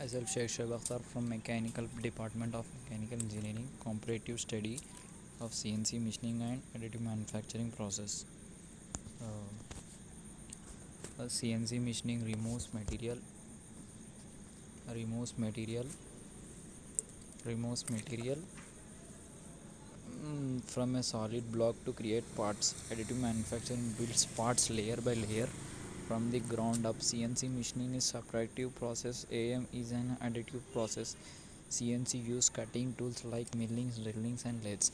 Myself Sheikh Shoaib Akhtar from Mechanical Department of Mechanical Engineering, comparative study of CNC machining and additive manufacturing process. CNC machining removes material, removes material from a solid block to create parts. Additive manufacturing builds parts layer by layer from the ground up. CNC machining is subtractive process. AM is an additive process. CNC use cutting tools like millings, drillings, and lathes.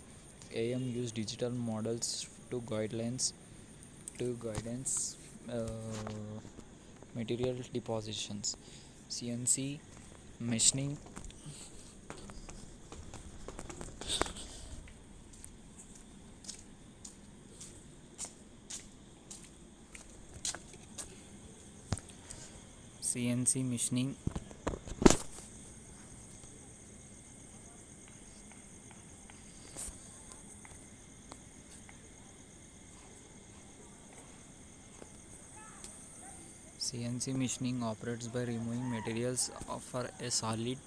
AM use digital models to guidance material depositions. CNC machining CNC machining CNC machining operates by removing materials for a solid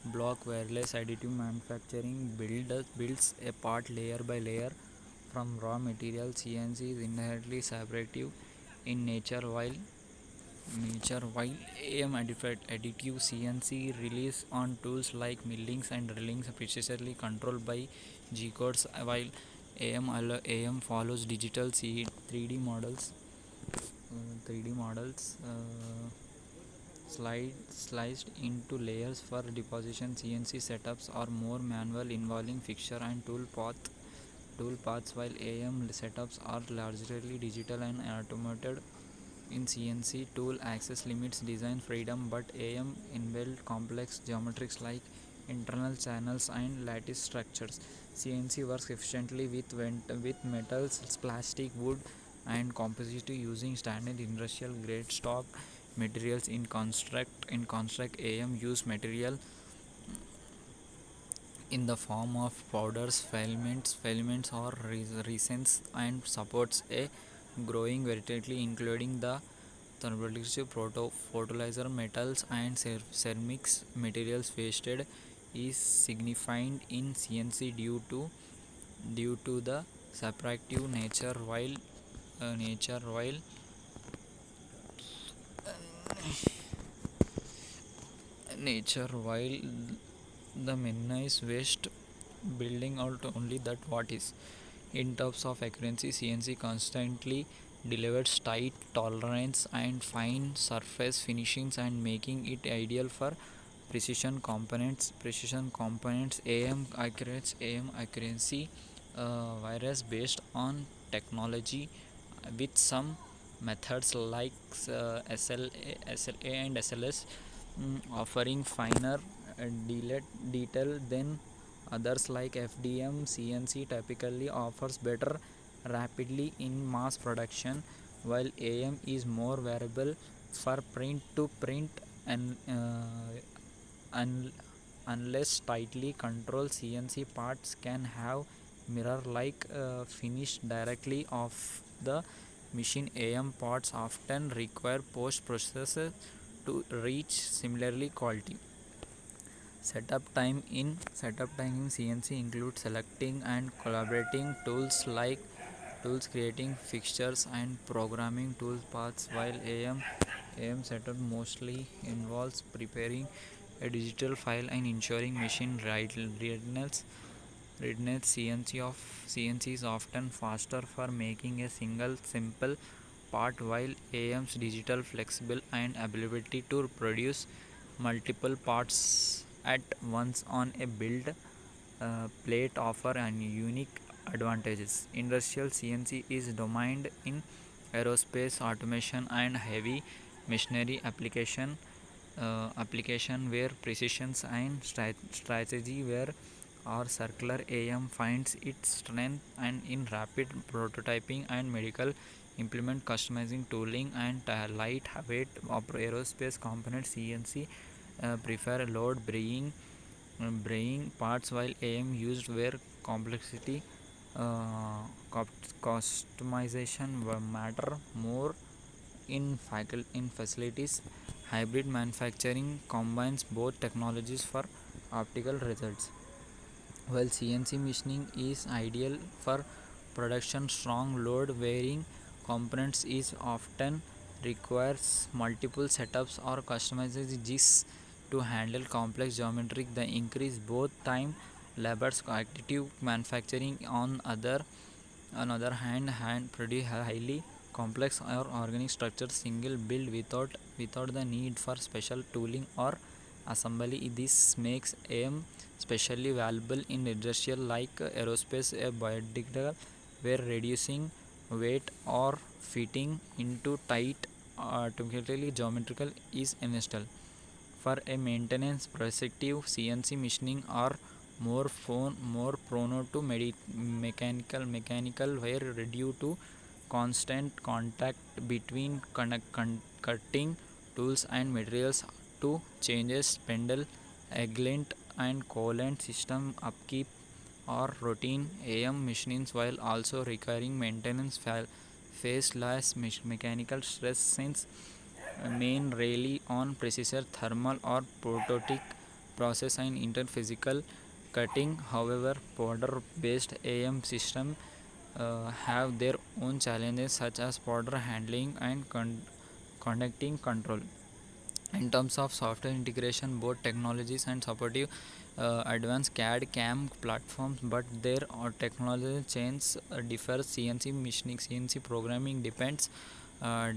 block, whereas additive manufacturing builds a part layer by layer from raw material. CNC is inherently separative in nature while AM additive CNC relies on tools like millings and drillings precisely controlled by G codes, while AM follows digital 3D models. 3D models sliced into layers for deposition. CNC setups are more manual, involving fixture and tool paths, while AM setups are largely digital and automated. In CNC, tool access limits design freedom, but AM inbuilt complex geometries like internal channels and lattice structures. CNC works efficiently with metals, plastic, wood, and composite using standard industrial grade stock materials. In construct AM use material in the form of powders, filaments or resins, and supports a growing variety including the thermoelectric fertilizer metals and ceramics materials. Wasted is significant in CNC due to the subtractive nature while the minimize waste, building out only that what is. In terms of accuracy, CNC constantly delivers tight tolerance and fine surface finishings and making it ideal for precision components. AM accuracy varies based on technology, with some methods like SLA and SLS offering finer detail than others like FDM. CNC typically offers better rapidly in mass production, while AM is more variable for print to print and un- unless tightly controlled. CNC parts can have mirror-like finish directly off the machine. AM parts often require post-process to reach similarly quality. Setup time in CNC includes selecting and collaborating tools, creating fixtures, and programming tool paths, while AM setup mostly involves preparing a digital file and ensuring machine readiness. CNC is often faster for making a single simple part, while AM's digital flexible and ability to produce multiple parts at once on a build plate offer and unique advantages. Industrial CNC is domined in aerospace, automation, and heavy machinery application where precision and strategy where or circular. AM finds its strength and in rapid prototyping and medical implement customizing tooling and lightweight aerospace components. CNC prefer load bringing parts, while AM used where complexity uh, customization matter more in facilities Hybrid manufacturing combines both technologies for optical results. While CNC machining is ideal for production, strong load varying components is often requires multiple setups or customized to handle complex geometry. The increase both time labors. Additive manufacturing on other hand produce highly complex or organic structures single build without the need for special tooling or assembly. This makes AM especially valuable in industrial like aerospace, a biodigital, where reducing weight or fitting into tight artificially geometrical is essential. For a maintenance perspective, CNC machining are more prone to mechanical where due to constant contact between cutting tools and materials to changes spindle, aglet and coolant system upkeep or routine AM machines while also requiring maintenance face less mechanical stress since main rely on precision thermal or prototype process and interphysical cutting. However, powder based AM system have their own challenges such as powder handling and conducting control. In terms of software integration, both technologies and supportive advanced CAD CAM platforms, but their technology chains differ. CNC machining, CNC programming depends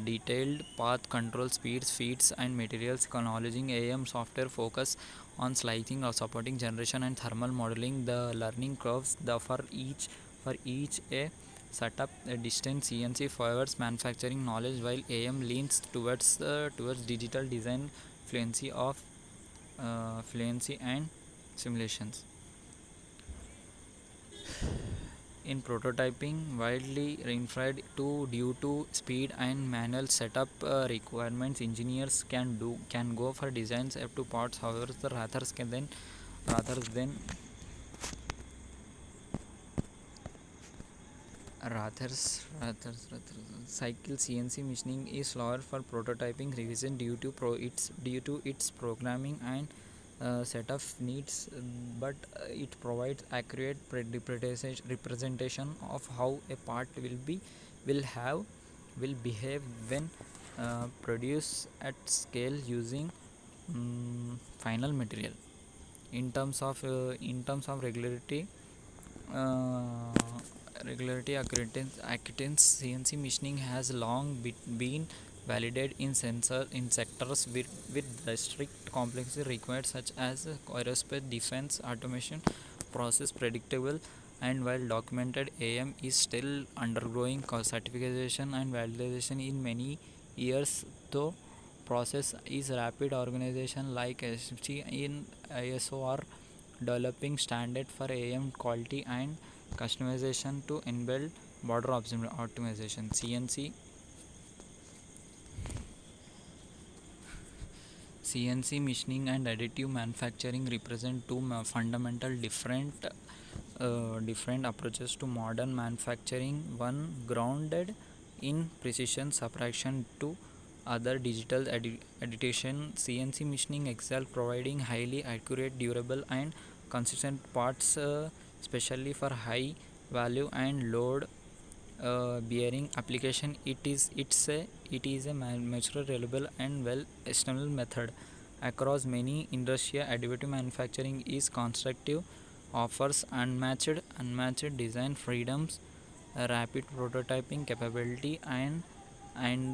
detailed path control, speeds, feeds, and materials acknowledging AM software focus on slicing or supporting generation and thermal modeling. The learning curves for each a setup a distant. CNC favors manufacturing knowledge while AM leans towards digital design fluency and simulations. In prototyping, widely infrared due to speed and manual setup requirements, engineers can go for designs up to parts. However, the rather cycle CNC machining is slower for prototyping revision due to its programming and setup needs, but it provides accurate representation of how a part will have will behave when produced at scale using final material. In terms of uh, regularity accreditance, CNC machining has long been validated in sectors with strict complexity required such as aerospace, defense, automation, process predictable. And while documented, AM is still undergoing certification and validation in many years, though process is rapid. Organization like SFC in ISO are developing standard for AM quality and customization to enable border optimization. CNC machining and additive manufacturing represent two fundamental different approaches to modern manufacturing, one grounded in precision subtraction to other digital addition. CNC machining excel providing highly accurate, durable and consistent parts, especially for high value and load bearing application. It is a mature, reliable and well established method across many industries. Additive manufacturing is constructive, offers unmatched design freedoms, a rapid prototyping capability and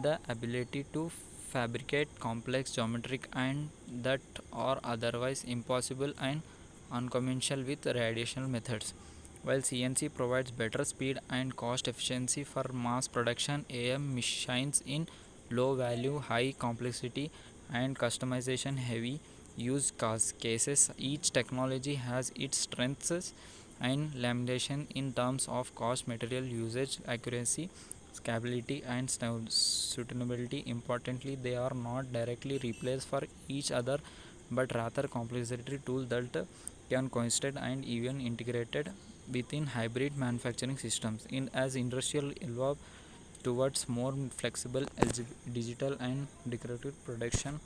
the ability to fabricate complex geometric and that are otherwise impossible and unconventional with traditional methods. While CNC provides better speed and cost efficiency for mass production, AM shines in low value, high complexity, and customization heavy use cases. Each technology has its strengths and limitation in terms of cost, material usage, accuracy, scalability, and suitability. Importantly, they are not directly replaced for each other, but rather complementary tools that can coexist and even integrated within hybrid manufacturing systems. In as industrial evolve, towards more flexible digital and decorative production